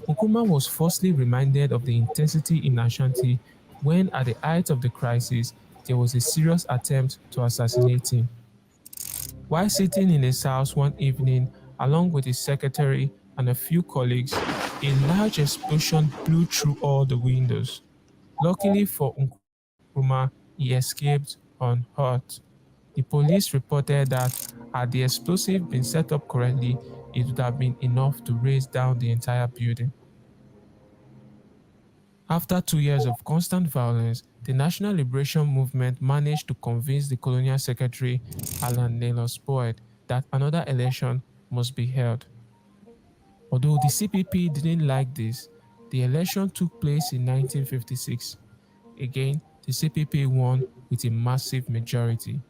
Nkrumah was falsely reminded of the intensity in Ashanti when, at the height of the crisis, there was a serious attempt to assassinate him. While sitting in his house one evening, along with his secretary and a few colleagues, a large explosion blew through all the windows. Luckily for Nkrumah, he escaped unhurt. The police reported that had the explosive been set up correctly, it would have been enough to raise down the entire building. After 2 years of constant violence, the National Liberation Movement managed to convince the Colonial Secretary, Alan Nelson Boyd, that another election must be held. Although the CPP didn't like this, the election took place in 1956. Again, the CPP won with a massive majority.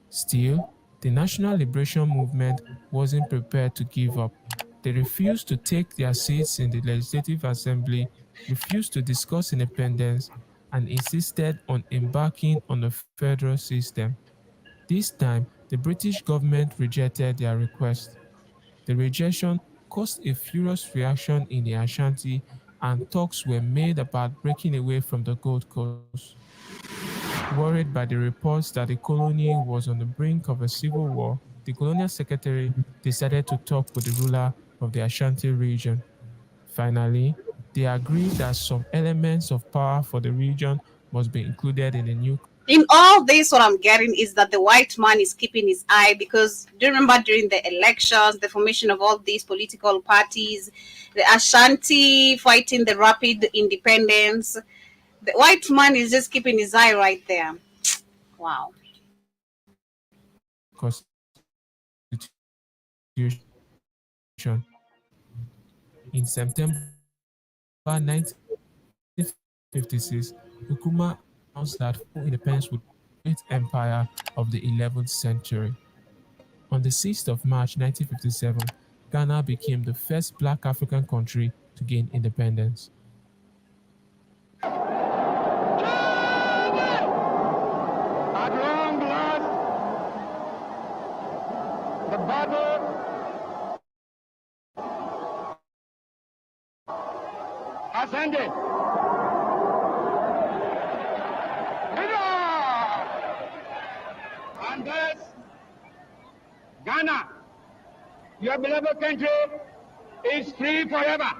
Still, the National Liberation Movement wasn't prepared to give up. They refused to take their seats in the Legislative Assembly, refused to discuss independence, and insisted on embarking on a federal system. This time, the British government rejected their request. The rejection caused a furious reaction in the Ashanti, and talks were made about breaking away from the Gold Coast. Worried by the reports that the colony was on the brink of a civil war, the colonial secretary decided to talk with the ruler of the Ashanti region. Finally, they agreed that some elements of power for the region must be included in the new. In all this, what I'm getting is that the white man is keeping his eye, because do you remember during the elections, the formation of all these political parties, the Ashanti fighting the rapid independence, the white man is just keeping his eye right there. Wow. Constitution. In September 1956, Nkrumah announced that full independence would great empire of the 11th century. On the 6th of March 1957, Ghana became the first black African country to gain independence. At long last, the battle has ended. And thus, Ghana, your beloved country, is free forever.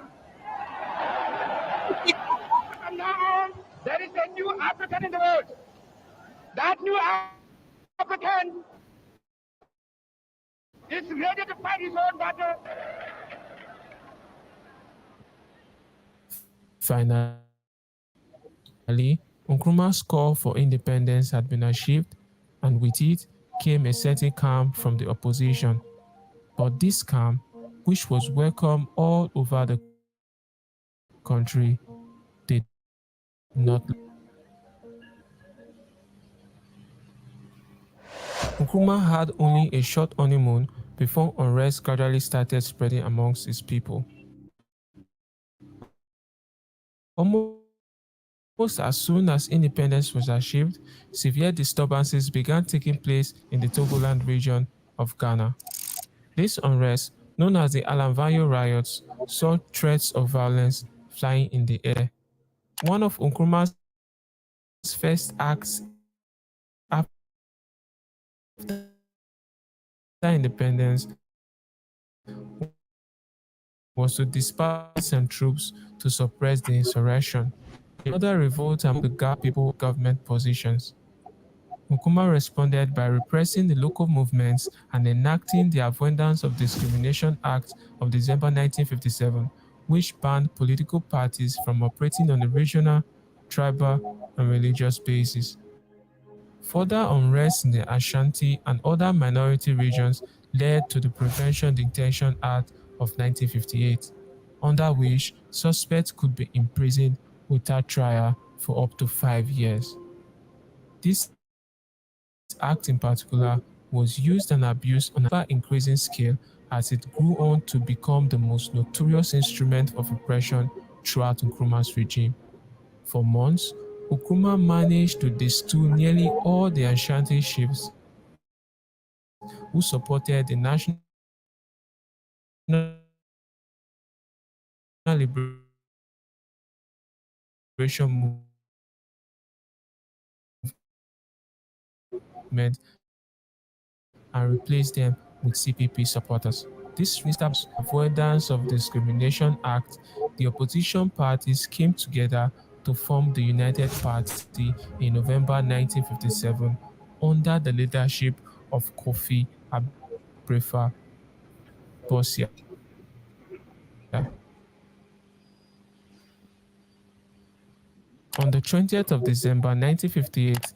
And now, there is a new African in the world. That new African is ready to fight his own battle. Finally, Nkrumah's call for independence had been achieved, and with it came a certain calm from the opposition. But this calm, which was welcome all over the country, did not last. Nkrumah had only a short honeymoon before unrest gradually started spreading amongst his people. Almost immediately, Almost as soon as independence was achieved, severe disturbances began taking place in the Togoland region of Ghana. This unrest, known as the Alanvayo riots, saw threats of violence flying in the air. One of Nkrumah's first acts after independence was to dispatch police and troops to suppress the insurrection. Another revolt among the Ga people government positions. Nkrumah responded by repressing the local movements and enacting the Avoidance of Discrimination Act of December 1957, which banned political parties from operating on a regional, tribal, and religious basis. Further unrest in the Ashanti and other minority regions led to the Prevention Detention Act of 1958, under which suspects could be imprisoned without trial for up to 5 years. This act in particular was used and abused on an ever-increasing scale as it grew on to become the most notorious instrument of oppression throughout Nkrumah's regime. For months, Nkrumah managed to distill nearly all the Ashanti chiefs who supported the National Liberation Movement and replaced them with CPP supporters. This restored Avoidance of Discrimination Act, the opposition parties came together to form the United Party in November 1957 under the leadership of Kofi Abrefa Bossia. On the 20th of December 1958,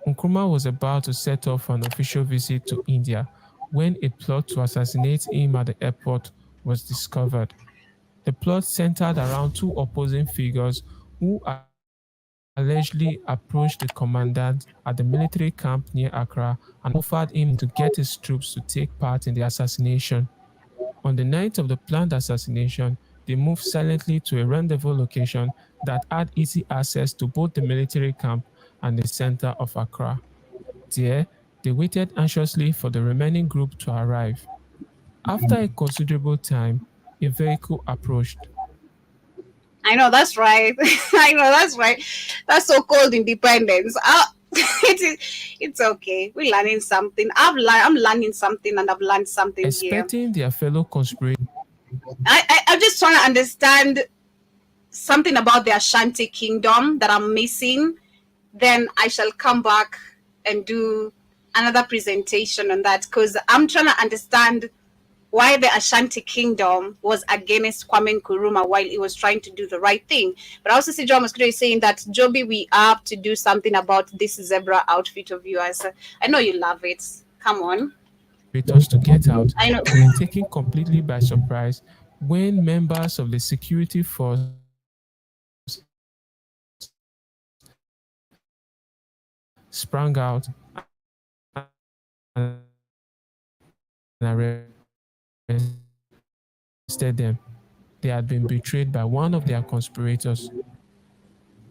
Nkrumah was about to set off for an official visit to India when a plot to assassinate him at the airport was discovered. The plot centered around two opposing figures who allegedly approached the commandant at the military camp near Accra and offered him money to get his troops to take part in the assassination. On the night of the planned assassination, they moved silently to a rendezvous location that had easy access to both the military camp and the center of Accra. There, they waited anxiously for the remaining group to arrive. After a considerable time, a vehicle approached. I know that's right. I know that's right. That's so called independence. It's okay. We're learning something. I'm learning something, and I've learned something here. Expecting their fellow conspirators, I'm just trying to understand something about the Ashanti kingdom that I'm missing. Then I shall come back and do another presentation on that, because I'm trying to understand why the Ashanti kingdom was against Kwame Nkrumah while he was trying to do the right thing. But I also see John Mosquito is saying that, Joby, we have to do something about this zebra outfit of yours. I know you love it. Come on. to get out, I know. they were taken completely by surprise when members of the security force sprang out and arrested them. They had been betrayed by one of their conspirators.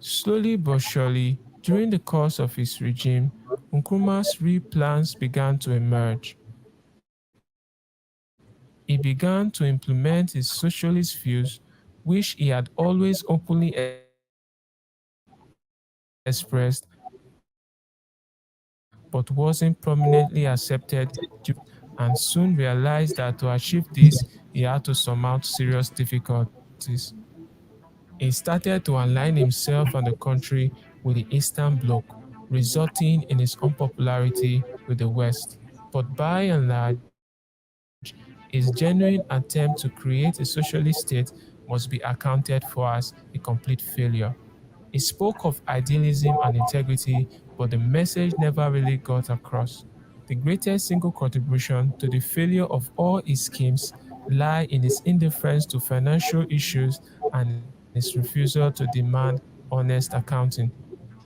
Slowly but surely, during the course of his regime, Nkrumah's real plans began to emerge. He began to implement his socialist views, which he had always openly expressed but wasn't prominently accepted during his regime, and soon realized that to achieve this, he had to surmount serious difficulties. He started to align himself and the country with the Eastern Bloc, resulting in his unpopularity with the West. But by and large, his genuine attempt to create a socialist state must be accounted for as a complete failure. He spoke of idealism and integrity, but the message never really got across. The greatest single contribution to the failure of all his schemes lie in his indifference to financial issues and his refusal to demand honest accounting.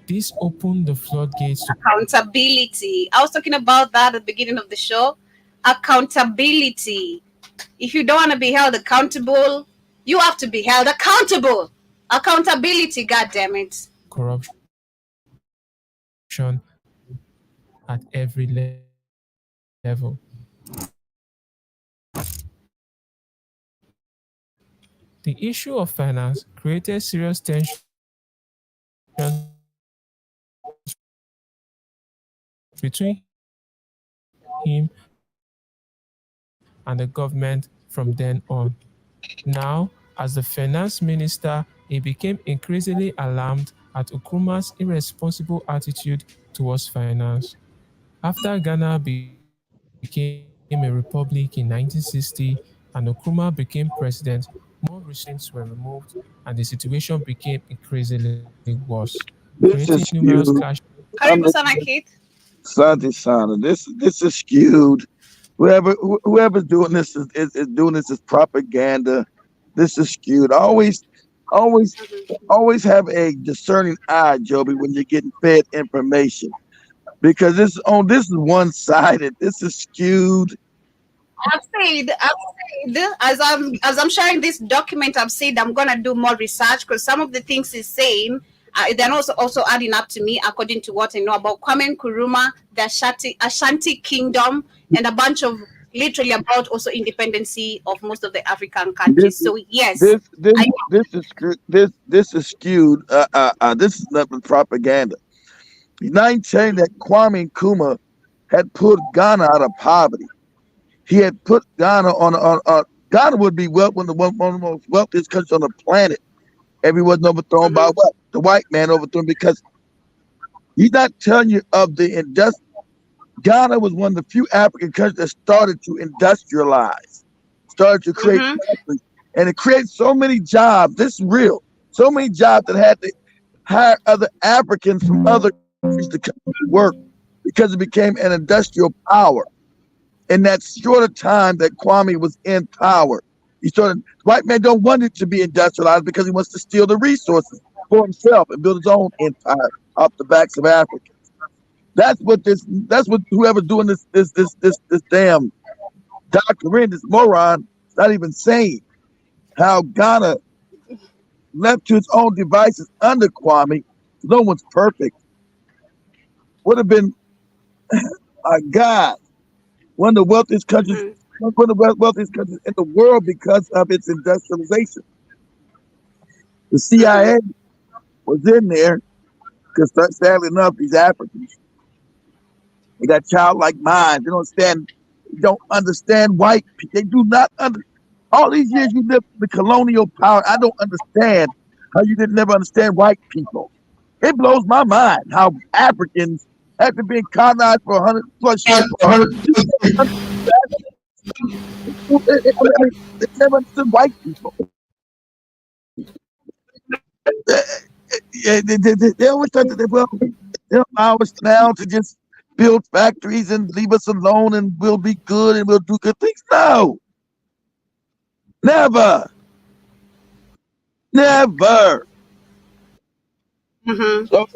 This opened the floodgates to Accountability. I was talking about that at the beginning of the show. Accountability. If you don't want to be held accountable, you have to be held accountable. Accountability, God damn it. corruption at every level. The issue of finance created serious tensions between him and the government from then on. Now, as the finance minister, he became increasingly alarmed at Nkrumah's irresponsible attitude towards finance. After Ghana became a republic in 1960 and Nkrumah became president, more restrictions were removed and the situation became increasingly worse, creating This numerous is clashes. skewed. I'm Karibu sana listening. Keith. Santi Sana. This is skewed. Whoever's doing this is doing this is propaganda. This is skewed. Always always have a discerning eye, Joby, when you're getting fed information. Because this is one sided. This is skewed. I've said, as I'm sharing this document, I've said I'm gonna do more research because some of the things he's saying, they're also adding up to me according to what I know about Kwame Nkrumah, the Ashanti Kingdom, and a bunch of literally about also independency of most of the African This countries. So yes, this this I this is skewed. This is nothing propaganda. He's not saying that Kwame Nkrumah had put Ghana out of poverty. He had put Ghana on Ghana would be one of the most wealthiest countries on the planet if he wasn't overthrown by what? The white man overthrown because he's not telling you of the Ghana was one of the few African countries that started to industrialize, started to create mm-hmm, factories, and it created so many jobs. This is real. So many jobs that had to hire other Africans from other countries to come to work because it became an industrial power in that shorter time that Kwame was in power. He started, white man don't want it to be industrialized because he wants to steal the resources for himself and build his own empire off the backs of Africa. That's what whoever's doing this damn doctrine, this moron, is not even saying how Ghana left to its own devices under Kwame. No one's perfect. Would have been a God, one of the wealthiest countries, mm-hmm, one of the wealthiest countries in the world because of its industrialization. The mm-hmm. CIA was in there because sadly enough, these Africans, they got childlike minds. They don't understand white people. They do not under all these years you lived in the colonial power. I don't understand how you didn't never understand white people. It blows my mind how Africans, after being colonized for 100+ years, they never understood white people. They always thought that they'll allow us now to just build factories and leave us alone and we'll be good and we'll do good things. No, never, never. Mm-hmm. So,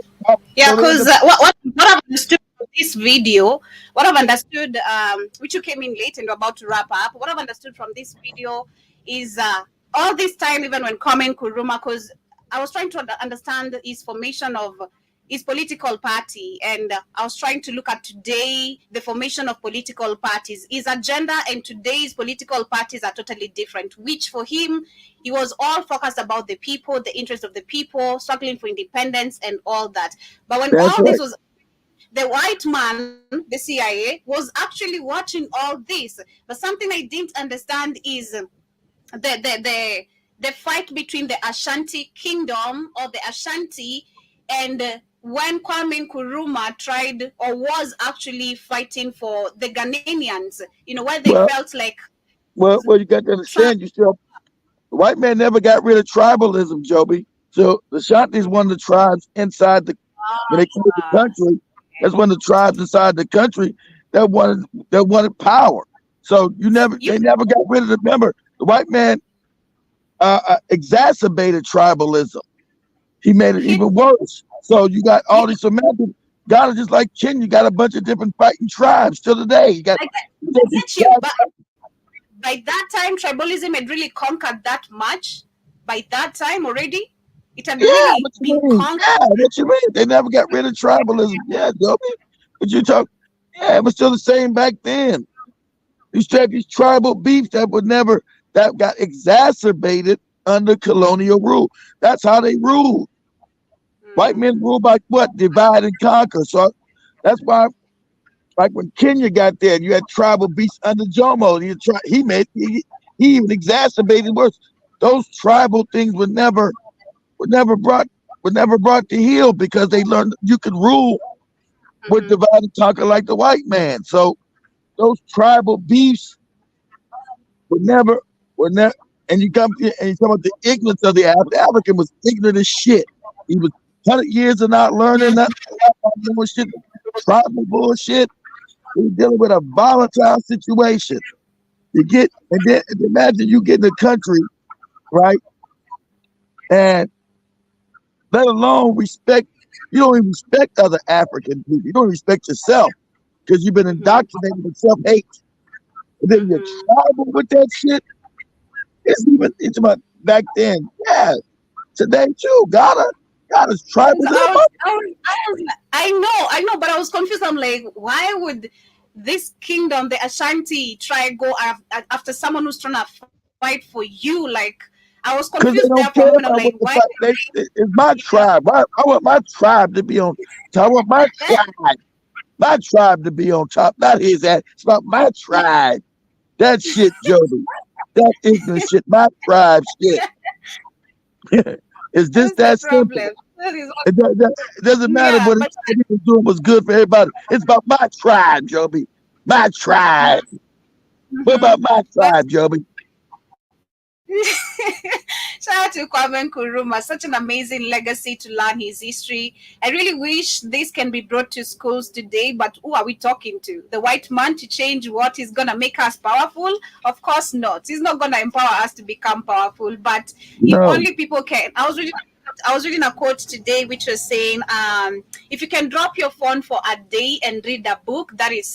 Yeah, so they're in because the what I've understood from this video, what I've understood, which you came in late and we're about to wrap up. What I've understood from this video is all this time, even when Kwame Nkrumah, because I was trying to understand his formation of his political party, and I was trying to look at today the formation of political parties, his agenda, and today's political parties are totally different. Which for him, he was all focused about the people, the interest of the people, struggling for independence, and all that. But when That's all this right. was, the white man, the CIA, was actually watching all this. But something I didn't understand is the fight between the Ashanti Kingdom or the Ashanti and when Kwame Nkrumah tried or was actually fighting for the Ghanaians, where they Well, felt like well, you got to trans. understand. The white man never got rid of tribalism, Joby. So the Shanti is one of the tribes inside when they came to the country. That's one of the tribes inside the country that wanted power. So You, they never got rid of it. Remember, the white man exacerbated tribalism. He made it he, even worse. So you got you all these Americans. Ghana just like Kenya, you got a bunch of different fighting tribes till today. You got I get you, but by that time, tribalism had really conquered that much. By that time already. It had Yeah, really what you been mean? conquered. Yeah, what you mean? They never got rid of tribalism. Yeah, Joby. But you talk, yeah, it was still the same back then. You used to have these tribal beefs that got exacerbated under colonial rule. That's how they ruled. White men Mm, ruled by what? Divide and conquer. So that's why, like when Kenya got there, you had tribal beefs under Jomo. He even exacerbated worse. Those tribal things were never brought were never brought to heel because they learned you could rule with mhm, divide and conquer like the white man. So those tribal beefs were never were never. And you come about the ignorance of the African. The African was ignorant as shit. He was 100 years of not learning nothing, bullshit, tribal bullshit. He was dealing with a volatile situation. You get and then imagine you get in the country, right? And let alone respect. You don't even respect other African people. You don't respect yourself because you've been mhm, indoctrinated with self hate. And then you're mhm. tribal with that shit. It's about back then. Yeah, today too. Ghana's tribal So to the I know, but I was confused. I'm like, why would this kingdom, the Ashanti, try go after someone who's trying to fight for you? Like, I was confused because there they for a don't moment. care I'm like, about what why? the fuck it's my tribe. I want my tribe to be on. I want my tribe to be on top, not his ass. It's about my tribe. That shit, Joby. That ignorant shit. My tribe shit. It's just That's the that simple. problem. That is what, It doesn't matter yeah, what but he was doing was good for everybody. It's about my tribe, Joby. My tribe. What mhm. about my But tribe, Joby? shout out to Kwame Nkrumah, such an amazing legacy to learn his history. I really wish this can be brought to schools today, but who are we talking to? The white man to change what is going to make us powerful? Of course not. He's not going to empower us to become powerful, but if No. only people can. I was reading a quote today which was saying, if you can drop your phone for a day and read a book, that is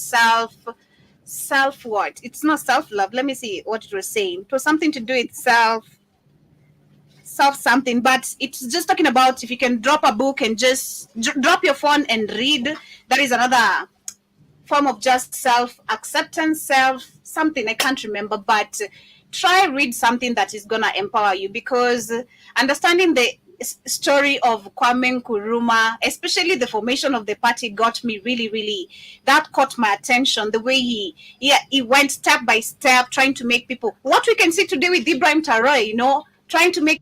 self what? It's not self love. Let me see what it was saying. It was something to do with self something, but it's just talking about if you can drop a book and just drop your phone and read. That is another form of just self acceptance, self something I can't remember, but try read something that is gonna empower you because understanding the story of Kwame Nkrumah, especially the formation of the party, got me really that caught my attention. The way he went step by step, trying to make people what we can see today with Ibrahim Traore, trying to make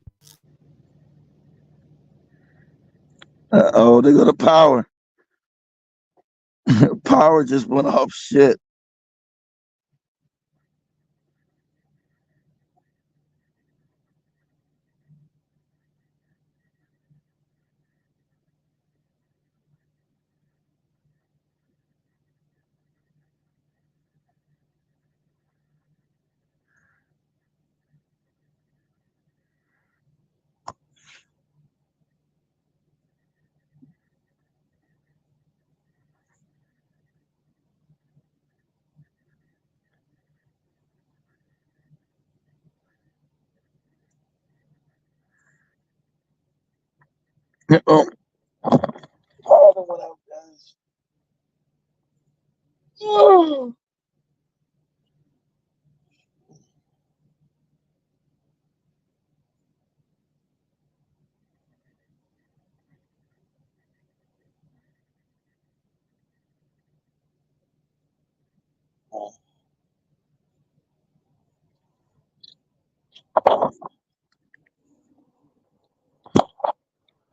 Oh, they go to power. Power just went off shit. Oh, power went out, guys. Oh,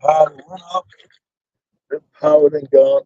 power went up. The power then gone.